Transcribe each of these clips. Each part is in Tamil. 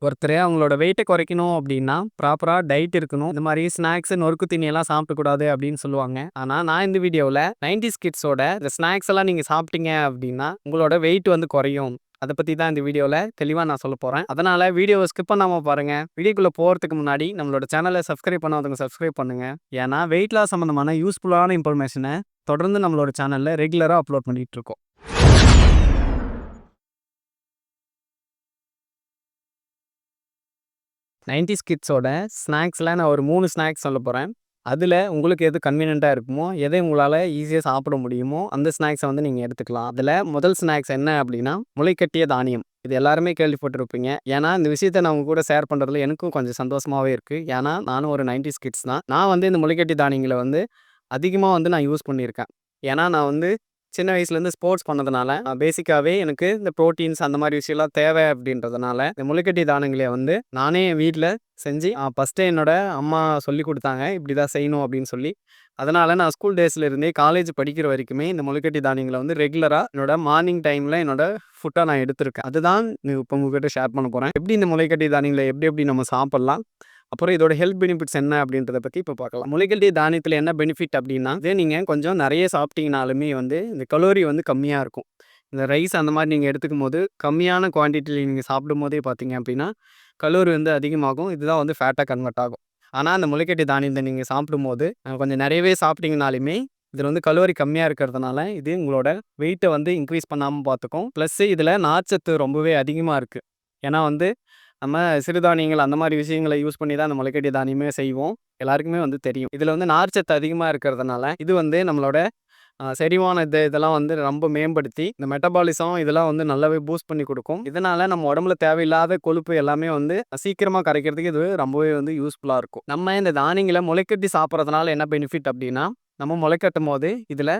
ஒருத்தரு அவங்களோட வெயிட்ட குறைக்கணும் அப்படின்னா, ப்ராப்பரா டயட் இருக்கணும். இந்த மாரி ஸ்நாக்ஸ், நொறுக்கு தீனியெல்லாம் சாப்பிடக்கூடாது அப்படின்னு சொல்லுவாங்க. ஆனா, நான் இந்த வீடியோவுல 90ஸ் கிட்ஸோட இந்த ஸ்நாக்ஸ் எல்லாம் நீங்க சாப்பிட்டீங்க அப்படின்னா, உங்களோட வெயிட் வந்து குறையும். அத பத்தி தான் இந்த வீடியோல தெளிவா நான் சொல்லப் போறேன். அதனால வீடியோவ ஸ்கிப் பண்ணாம பாருங்க. வீடியோக்குள்ள போறதுக்கு முன்னாடி நம்மளோட சேனல சப்ஸ்கிரைப் பண்ணாதவங்க சப்ஸ்கிரைப் பண்ணுங்க. ஏன்னா, வெயிட் லாஸ் சம்பந்தமான யூஸ்ஃபுல்லான இன்ஃபர்மேஷன தொடர்ந்து நம்மளோட சேனல்ல ரெகுலரா அப்லோட் பண்ணிட்டு இருக்கோம். 90ஸ் கிட்ஸோட ஸ்நாக்ஸ்ல நான் ஒரு 3 ஸ்நாக்ஸ் சொல்லப் போறேன். அதுல உங்களுக்கு எது கன்வீனியன்ட்டா இருக்குமோ, எதை உங்களால ஈஸியா சாப்பிட முடியுமோ, அந்த ஸ்நாக்ஸ வந்து நீங்க எடுத்துக்கலாம். அதுல முதல் ஸ்நாக்ஸ் என்ன அப்படின்னா, முளைக்கட்டிய தானியம். இது எல்லாருமே கேள்விப்பட்டிருப்பீங்க. ஏன்னா, இந்த விஷயத்த நான் உங்க கூட ஷேர் பண்றதுல எனக்கும் கொஞ்சம் சந்தோஷமாவே இருக்கு. ஏன்னா, நானும் ஒரு 90ஸ் கிட்ஸ் தான். நான் வந்து இந்த முளைக்கட்டிய தானியங்கள வந்து அதிகமா வந்து நான் யூஸ் பண்ணியிருக்கேன். ஏன்னா, நான் வந்து சின்ன வயசுலேருந்து ஸ்போர்ட்ஸ் பண்ணதுனால, பேசிக்காவே எனக்கு இந்த புரோட்டீன்ஸ் அந்த மாரி விஷயம்லாம் தேவை அப்படின்றதுனால, இந்த முளைக்கட்டிய தானியங்கள வந்து நானே என் வீட்ல செஞ்சு ஃபர்ஸ்ட்டு என்னோட அம்மா சொல்லிக் குடுத்தாங்க. இப்படிதான் செய்யணும் அப்படின்னு சொல்லி. அதனால நான் ஸ்கூல் டேஸ்ல இருந்தே காலேஜ் படிக்கிற வரைக்குமே இந்த முளைக்கட்டிய தானியங்கள வந்து ரெகுலரா என்னோட மார்னிங் டைம்ல என்னோட ஃபுட்டா நான் எடுத்திருக்கேன். அதுதான் இப்ப உங்ககிட்ட ஷேர் பண்ண போறேன். எப்படி இந்த முளைக்கட்டிய தானியங்கள எப்படி எப்படி நம்ம சாப்பிடலாம்? அப்புறம் இதோட ஹெல்த் பெனிஃபிட்ஸ் என்ன அப்படின்றத பத்தி இப்ப பார்க்கலாம். முளைக்கட்டிய தானியத்தில என்ன பெனிஃபிட் அப்படின்னா, இதே நீங்க கொஞ்சம் நெறைய சாப்பிட்டீங்கனாலுமே வந்து இந்த கலோரி வந்து கம்மியா இருக்கும். இந்த ரைஸ் அந்த மாரி நீங்க எடுத்துக்கும்போது, கம்மியான குவான்டிட்டில நீங்க சாப்பிடும்போதே பார்த்தீங்க அப்படின்னா, கலோரி வந்து அதிகமாகும். இதுதான் வந்து ஃபேட்டா கன்வெர்ட் ஆகும். ஆனா, அந்த முளைக்கட்டிய தானியத்த நீங்க சாப்பிடும்போது, கொஞ்சம் நெறையவே சாப்பிட்டீங்கனாலுமே, இதில வந்து கலோரி கம்மியா இருக்கிறதுனால, இது உங்களோட வெயிட்ட வந்து இன்கிரீஸ் பண்ணாம பார்த்துக்கும். பிளஸ் இதில நார்ச்சத்து ரொம்பவே அதிகமா இருக்கு. ஏன்னா வந்து நம்ம சிறுதானியங்கள் அந்த மாரி விஷயங்கள யூஸ் பண்ணி தான் அந்த முளைக்கட்டிய தானியமே செய்வோம். எல்லாருக்குமே வந்து தெரியும். இதில வந்து நார்ச்சத்து அதிகமா இருக்கிறதுனால, இது வந்து நம்மளோட செரிமான இதெல்லாம் வந்து ரொம்ப மேம்படுத்தி, இந்த மெட்டபாலிசம் இதெல்லாம் வந்து நல்லாவே பூஸ்ட் பண்ணி குடுக்கும். இதனால நம்ம உடம்புல தேவையில்லாத கொழுப்பு எல்லாமே வந்து சீக்கிரமா கரைக்கிறதுக்கு இது ரொம்பவே வந்து யூஸ்ஃபுல்லா இருக்கும். நம்ம இந்த தானியங்கள முளைக்கட்டி சாப்பிடுறதுனால என்ன பெனிஃபிட் அப்டின்னா, நம்ம முளைக்கட்டும்போது இதில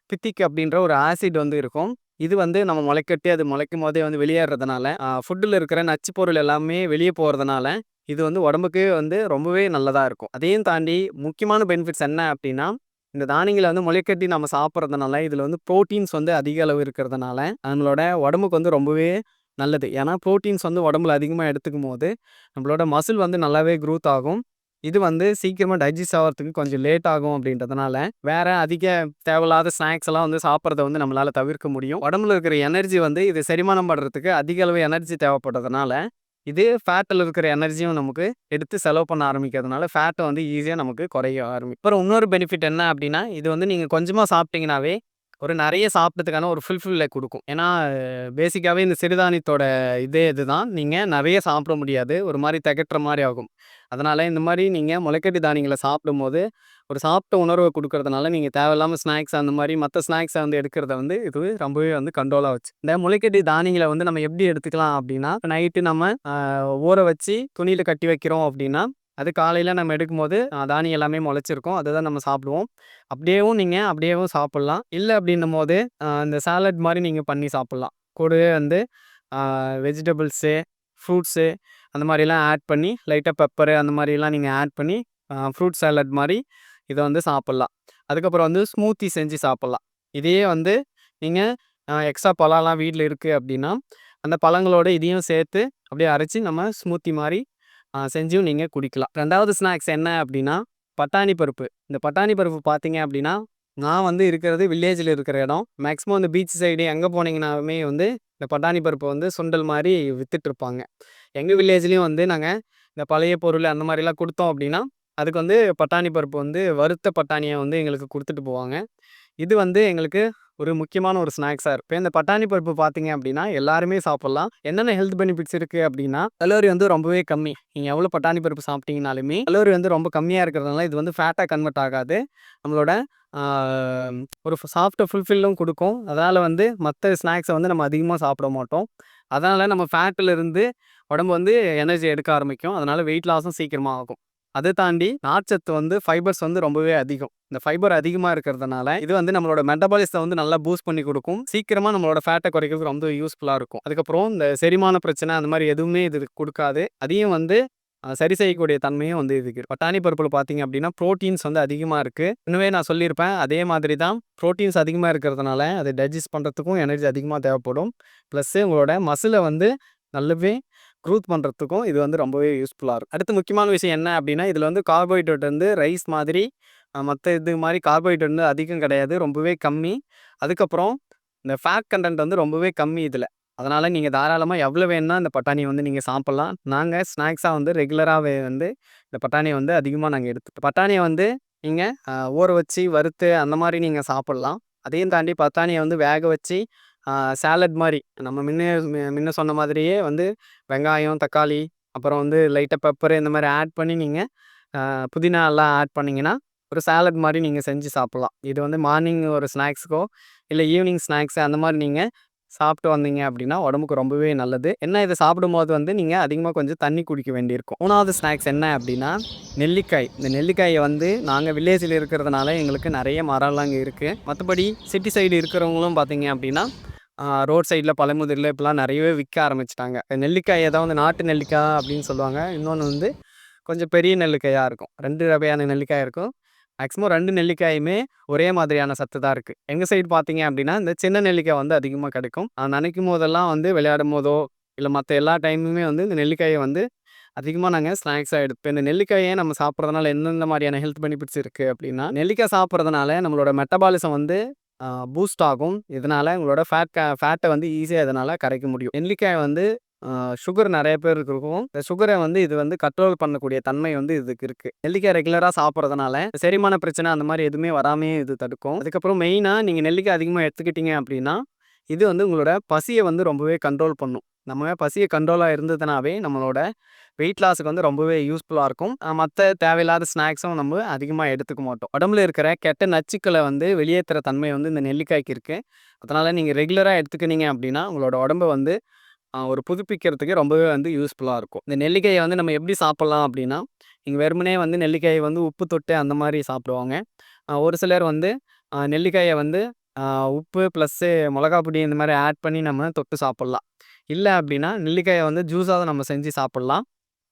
பித்திக் அப்டின்ற ஒரு ஆசிட் வந்து இருக்கும். இது வந்து நம்ம முளைக்கட்டி அது முளைக்கும்போதே வந்து வெளியேறதுனால, ஃபுட்ல இருக்கிற நச்சு பொருள் எல்லாமே வெளிய போறதுனால, இது வந்து உடம்புக்கு வந்து ரொம்பவே நல்லதா இருக்கும். அதையும் தாண்டி முக்கியமான பெனிஃபிட்ஸ் என்ன அப்டின்னா, இந்த தானியங்கள வந்து முளைக்கட்டி நம்ம சாப்பிடுறதுனால, இதில வந்து புரோட்டீன்ஸ் வந்து அதிக அளவு இருக்கிறதுனால, நம்மளோட உடம்புக்கு வந்து ரொம்பவே நல்லது. ஏன்னா, புரோட்டீன்ஸ் வந்து உடம்புல அதிகமா எடுத்துக்கும்போது, நம்மளோட மசில் வந்து நல்லாவே குரோத் ஆகும். இது வந்து சீக்கிரமா டைஜெஸ்ட் ஆவறதுக்கு கொஞ்சம் லேட் ஆகும் அப்படின்றதுனால, வேற அதிக தேவையில்லாத ஸ்நாக்ஸ் எல்லாம் வந்து சாப்பிடுறத வந்து நம்மளால தவிர்க்க முடியும். உடம்புல இருக்கிற எனர்ஜி வந்து இது செரிமானம் பண்றதுக்கு அதிக அளவு எனர்ஜி தேவைப்படுறதுனால, இது ஃபேட்ல இருக்கிற எனர்ஜியும் நமக்கு எடுத்து செலவு பண்ண ஆரம்பிக்கிறதுனால, ஃபேட்ட வந்து ஈஸியா நமக்கு குறைய அப்புறம் இன்னொரு பெனிஃபிட் என்ன அப்டின்னா, இது வந்து நீங்க கொஞ்சமா சாப்பிட்டீங்கனாவே, ஒரு நெறைய சாப்பிட்டதுக்கான ஒரு ஃபுல்ஃபில்ல குடுக்கும். ஏன்னா, பேசிக்காவே இந்த சிறுதானியத்தோட இதே இதுதான். நீங்க நெறைய சாப்பிட முடியாது. ஒரு மாரி தெகட்டுற மாரி ஆகும். அதனால இந்த மாரி நீங்க முளைக்கட்டி தானியங்கள சாப்பிடும்போது, ஒரு சாப்பிட்ட உணர்வ குடுக்கறதுனால, நீங்க தேவையில்லாம ஸ்நாக்ஸ் அந்த மாரி மத்த ஸ்நாக்ஸ வந்து எடுக்கிறத வந்து இது ரொம்பவே வந்து கண்ட்ரோலா வச்சு இந்த முளைக்கட்டி தானியங்கள வந்து நம்ம எப்படி எடுத்துக்கலாம் அப்படின்னா, நைட்டு நம்ம ஊற வச்சு துணியில கட்டி வைக்கிறோம் அப்படின்னா, அது காலையில நம்ம எடுக்கும்போது தானியம் எல்லாமே முளைச்சிருக்கும். அதுதான் நம்ம சாப்பிடுவோம். அப்படியேவும் சாப்பிடலாம். இல்ல அப்படின்னும்போது, இந்த சாலட் மாரி நீங்க பண்ணி சாப்பிடலாம். கூடவே வந்து அ வெஜிடபிள்ஸு, ஃப்ரூட்ஸு அந்த மாரிலாம் ஆட் பண்ணி, லைட்டா பெப்பரு அந்த மாரிலாம் நீங்க ஆட் பண்ணி, ஃப்ரூட் சாலட் மாரி இத வந்து சாப்பிடலாம். அதுக்கப்புறம் வந்து ஸ்மூத்தி செஞ்சு சாப்பிடலாம். இதையே வந்து நீங்க எக்ஸ்ட்ரா பழம்லாம் வீட்ல இருக்கு அப்படின்னா, அந்த பழங்களோட இதையும் சேர்த்து அப்படியே அரைச்சு நம்ம ஸ்மூத்தி மாரி செஞ்சும் நீங்க குடிக்கலாம். 2வது ஸ்நாக்ஸ் என்ன அப்படின்னா, பட்டாணி பருப்பு. இந்த பட்டாணி பருப்பு பார்த்தீங்க அப்படின்னா, நான் வந்து இருக்கிறது வில்லேஜ்ல இருக்கிற இடம். மேக்ஸிமம் இந்த பீச் சைடு எங்க போனீங்கனாலுமே வந்து, இந்த பட்டாணி பருப்பு வந்து சுண்டல் மாரி வித்துட்ருப்பாங்க. எங்க வில்லேஜ்லயும் வந்து நாங்க இந்த பழைய பொருள் அந்த மாரிலாம் குடுத்தோம் அப்படின்னா, அதுக்கு வந்து பட்டாணி பருப்பு வந்து வறுத்த பட்டாணிய வந்து எங்களுக்கு குடுத்துட்டு போவாங்க. இது வந்து எங்களுக்கு ஒரு முக்கியமான ஒரு ஸ்நாக்ஸா இருக்கு. இப்ப இந்த பட்டாணி பருப்பு பார்த்தீங்க அப்படின்னா, எல்லாருமே சாப்பிடலாம். என்னென்ன ஹெல்த் பெனிஃபிட்ஸ் இருக்கு அப்படின்னா, கலோரி வந்து ரொம்பவே கம்மி. நீங்க எவ்வளோ பட்டாணி பருப்பு சாப்பிட்டீங்கனாலுமே, கலோரி வந்து ரொம்ப கம்மியா இருக்கிறதுனால, இது வந்து ஃபேட்டா கன்வெர்ட் ஆகாது. நம்மளோட ஆ ஒரு சாஃப்ட் ஃபுல்ஃபில்லும் குடுக்கும். அதனால வந்து மத்த ஸ்நாக்ஸ வந்து நம்ம அதிகமா சாப்பிட மாட்டோம். அதனால நம்ம ஃபேட்ல இருந்து உடம்பு வந்து எனர்ஜி எடுக்க ஆரம்பிக்கும். அதனால வெயிட் லாஸும் சீக்கிரமா ஆகும். அத தாண்டி நார்ச்சத்து வந்து ஃபைபர்ஸ் வந்து ரொம்பவே அதிகம். இந்த ஃபைபர் அதிகமா இருக்கிறதுனால, இது வந்து நம்மளோட மெட்டபாலிசத்த வந்து நல்லா பூஸ்ட் பண்ணி குடுக்கும். சீக்கிரமா நம்மளோட ஃபேட்ட குறைக்கிறதுக்கு ரொம்ப யூஸ்ஃபுல்லா இருக்கும். அதுக்கப்புறம் இந்த செரிமான பிரச்சனை அந்த மாரி எதுவுமே இது குடுக்காது. அதையும் வந்து சரி செய்யக்கூடிய தன்மையும் வந்து இதுக்கு இருக்கு. பட்டாணி பருப்புல பார்த்தீங்க அப்படின்னா, புரோட்டீன்ஸ் வந்து அதிகமா இருக்கு. இன்னுமே நான் சொல்லியிருப்பேன். அதே மாதிரி தான் புரோட்டீன்ஸ் அதிகமா இருக்கிறதுனால, அத டைஜெஸ்ட் பண்றதுக்கும் எனர்ஜி அதிகமா தேவைப்படும். பிளஸ் உங்களோட மசில வந்து நல்லாவே க்ரூத் பண்ணுறதுக்கும் இது வந்து ரொம்பவே யூஸ்ஃபுல்லாக இருக்கும். அடுத்து முக்கியமான விஷயம் என்ன அப்படின்னா, இதில் வந்து கார்போஹைட்ரேட் வந்து ரைஸ் மாதிரி மற்ற இது மாதிரி கார்போஹைட்ரேட் வந்து அதிகம் கிடையாது, ரொம்பவே கம்மி. அதுக்கப்புறம் இந்த ஃபேட் கண்டென்ட் வந்து ரொம்பவே கம்மி இதில். அதனால் நீங்கள் தாராளமாக எவ்வளோ வேணும்னா இந்த பட்டாணியை வந்து நீங்கள் சாப்பிட்லாம். நாங்கள் ஸ்நாக்ஸாக வந்து ரெகுலராகவே வந்து இந்த பட்டாணியை வந்து அதிகமாக நாங்கள் எடுத்துப்போம். பட்டாணியை வந்து நீங்கள் ஊற வச்சு வறுத்து அந்த மாதிரி நீங்கள் சாப்பிட்லாம். அதையும் தாண்டி பட்டாணியை வந்து வேக வச்சு சாலட் மாதிரி நம்ம முன்ன சொன்ன மாதிரியே வந்து வெங்காயம், தக்காளி, அப்புறம் வந்து லைட்டாக பெப்பர் இந்த மாதிரி ஆட் பண்ணி நீங்கள் புதினா எல்லாம் ஆட் பண்ணிங்கன்னா ஒரு சாலட் மாதிரி நீங்கள் செஞ்சு சாப்பிட்லாம். இது வந்து மார்னிங் ஒரு ஸ்நாக்ஸுக்கோ இல்லை ஈவினிங் ஸ்நாக்ஸு அந்த மாதிரி நீங்கள் சாப்பிட்டு வந்தீங்க அப்படின்னா உடம்புக்கு ரொம்பவே நல்லது. என்ன இதை சாப்பிடும்போது வந்து நீங்கள் அதிகமாக கொஞ்சம் தண்ணி குடிக்க வேண்டியிருக்கும். 3வது ஸ்நாக்ஸ் என்ன அப்படின்னா நெல்லிக்காய். இந்த நெல்லிக்காயை வந்து நாங்கள் வில்லேஜில் இருக்கிறதுனால எங்களுக்கு நிறைய மரம்லாம் இங்கே இருக்குது. மற்றபடி சிட்டி சைடு இருக்கிறவங்களும் பார்த்தீங்க அப்படின்னா ரோட் சைடில் பழமுதிரில் இப்போலாம் நிறையவே விற்க ஆரம்பிச்சிட்டாங்க. நெல்லிக்காயை தான் வந்து நாட்டு நெல்லிக்காய் அப்படின்னு சொல்லுவாங்க. இன்னொன்று வந்து கொஞ்சம் பெரிய நெல்லிக்காயாக இருக்கும். 2 வகையான நெல்லிக்காய் இருக்கும். மேக்ஸிமம் 2 நெல்லிக்காயுமே ஒரே மாதிரியான சத்து தான் இருக்குது. எங்கள் சைடு பார்த்தீங்க அப்படின்னா இந்த சின்ன நெல்லிக்காய் வந்து அதிகமாக கிடைக்கும். நினைக்கும் போதெல்லாம் வந்து விளையாடும் போதோ இல்லை மற்ற எல்லா டைமுமே வந்து இந்த நெல்லிக்காயை வந்து அதிகமாக நாங்கள் ஸ்நாக்ஸாக எடுப்போம். இந்த நெல்லிக்காயை நம்ம சாப்பிட்றதுனால எந்தெந்த மாதிரியான ஹெல்த் பெனிஃபிட்ஸ் இருக்குது அப்படின்னா, நெல்லிக்காய் சாப்பிட்றதுனால நம்மளோட மெட்டபாலிசம் வந்து பூஸ்ட் ஆகும். இதனால் உங்களோட ஃபேட்டை வந்து ஈஸியாக இதனால் கரைக்க முடியும். நெல்லிக்காய் வந்து சுகர் நிறைய பேருக்கு இருக்கும். இந்த சுகரை வந்து இது வந்து கண்ட்ரோல் பண்ணக்கூடிய தன்மை வந்து இதுக்கு இருக்குது. நெல்லிக்காய் ரெகுலராக சாப்பிட்றதுனால செரிமான பிரச்சனை அந்த மாதிரி எதுவுமே வராமையே இது தடுக்கும். அதுக்கப்புறம் மெயினாக நீங்கள் நெல்லிக்காய் அதிகமாக எடுத்துக்கிட்டீங்க அப்படின்னா இது வந்து உங்களோட பசியை வந்து ரொம்பவே கண்ட்ரோல் பண்ணும். நம்ம பசியை கண்ட்ரோலாக இருந்ததுனாவே நம்மளோட வெயிட் லாஸுக்கு வந்து ரொம்பவே யூஸ்ஃபுல்லாக இருக்கும். மற்ற தேவையில்லாத ஸ்நாக்ஸும் நம்ம அதிகமாக எடுத்துக்க மாட்டோம். உடம்புல இருக்கிற கெட்ட நச்சுக்களை வந்து வெளியேற்றுற தன்மை வந்து இந்த நெல்லிக்காய்க்கு இருக்குது. அதனால் நீங்கள் ரெகுலராக எடுத்துக்கினீங்க அப்படின்னா உங்களோட உடம்பை வந்து ஒரு புதுப்பிக்கிறதுக்கு ரொம்பவே வந்து யூஸ்ஃபுல்லாக இருக்கும். இந்த நெல்லிக்காயை வந்து நம்ம எப்படி சாப்பிட்லாம் அப்படின்னா, நீங்கள் வெறுமனே வந்து நெல்லிக்காயை வந்து உப்பு தொட்டு அந்த மாதிரி சாப்பிடுவாங்க. ஒரு சிலர் வந்து நெல்லிக்காயை வந்து உப்பு ப்ளஸ்ஸு மிளகா பொடி இந்த மாதிரி ஆட் பண்ணி நம்ம தொட்டு சாப்பிட்லாம். இல்லை அப்படின்னா நெல்லிக்காயை வந்து ஜூஸாக நம்ம செஞ்சு சாப்பிட்லாம்.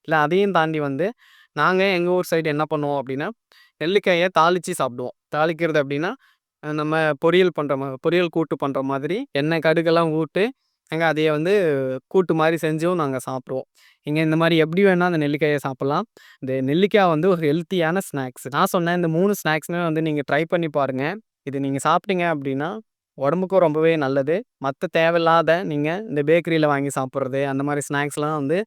இல்லை அதையும் தாண்டி வந்து நாங்கள் எங்கள் ஊர் சைடு என்ன பண்ணுவோம் அப்படின்னா, நெல்லிக்காயை தாளித்து சாப்பிடுவோம். தாளிக்கிறது அப்படின்னா நம்ம பொரியல் கூட்டு பண்ணுற மாதிரி எண்ணெய் கடுகெல்லாம் ஊட்டு நாங்கள் அதையே வந்து கூட்டு மாதிரி செஞ்சும் நாங்கள் சாப்பிடுவோம். இந்த மாதிரி எப்படி வேணால் அந்த நெல்லிக்காயை சாப்பிட்லாம். இந்த நெல்லிக்காய் வந்து ஒரு ஹெல்த்தியான ஸ்நாக்ஸ். நான் சொன்னேன் இந்த 3 ஸ்நாக்ஸுமே வந்து நீங்கள் ட்ரை பண்ணி பாருங்கள். இது நீங்கள் சாப்பிட்டீங்க அப்படின்னா உடம்புக்கும் ரொம்பவே நல்லது. மற்ற தேவையில்லாத நீங்கள் இந்த பேக்கரியில் வாங்கி சாப்பிட்றது அந்த மாதிரி ஸ்நாக்ஸ்லாம் வந்து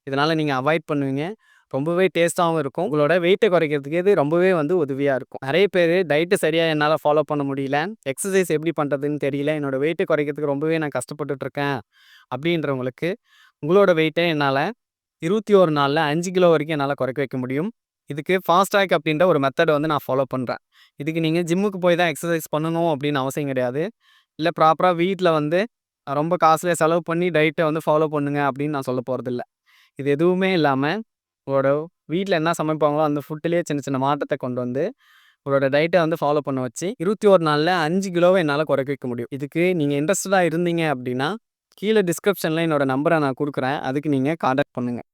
இதனால் நீங்கள் அவாய்ட் பண்ணுவீங்க. ரொம்பவே டேஸ்ட்டாகவும் இருக்கும். உங்களோட வெயிட்டை குறைக்கிறதுக்கு இது ரொம்பவே வந்து உதவியாக இருக்கும். நிறைய பேர் டயட்டு சரியாக என்னால் ஃபாலோ பண்ண முடியல, எக்ஸசைஸ் எப்படி பண்ணுறதுன்னு தெரியல, என்னோடய வெயிட்டை குறைக்கிறதுக்கு ரொம்பவே நான் கஷ்டப்பட்டுட்ருக்கேன் அப்படின்றவங்களுக்கு உங்களோட வெயிட்டை என்னால் 21 நாளில் 5 கிலோ வரைக்கும் என்னால் குறைக்க வைக்க முடியும். இதுக்கு ஃபாஸ்ட் ட்ராக் அப்படின்ற ஒரு மெத்தடை வந்து நான் ஃபாலோ பண்ணுறேன். இதுக்கு நீங்கள் ஜிம்முக்கு போய் தான் எக்ஸசைஸ் பண்ணணும் அப்படின்னு அவசியம் கிடையாது. இல்லை ப்ராப்பராக வீட்டில் வந்து ரொம்ப காஸ்ட்லியாக செலவு பண்ணி டயட்டை வந்து ஃபாலோ பண்ணுங்க அப்படின்னு நான் சொல்ல போகிறதில்ல. இது எதுவுமே இல்லாமல் உங்களோட வீட்டில் என்ன சமைப்பாங்களோ அந்த ஃபுட்டிலே சின்ன சின்ன மாற்றத்தை கொண்டு வந்து உங்களோட டயட்டை வந்து ஃபாலோ பண்ண வச்சு 21 நாளில் 5 கிலோவை என்னால் குறைக்க வைக்க முடியும். இதுக்கு நீங்கள் இன்ட்ரெஸ்டடாக இருந்தீங்க அப்படின்னா கீழே டிஸ்கிரிப்ஷனில் என்னோடய நம்பரை நான் கொடுக்குறேன். அதுக்கு நீங்கள் கான்டாக்ட் பண்ணுங்கள்.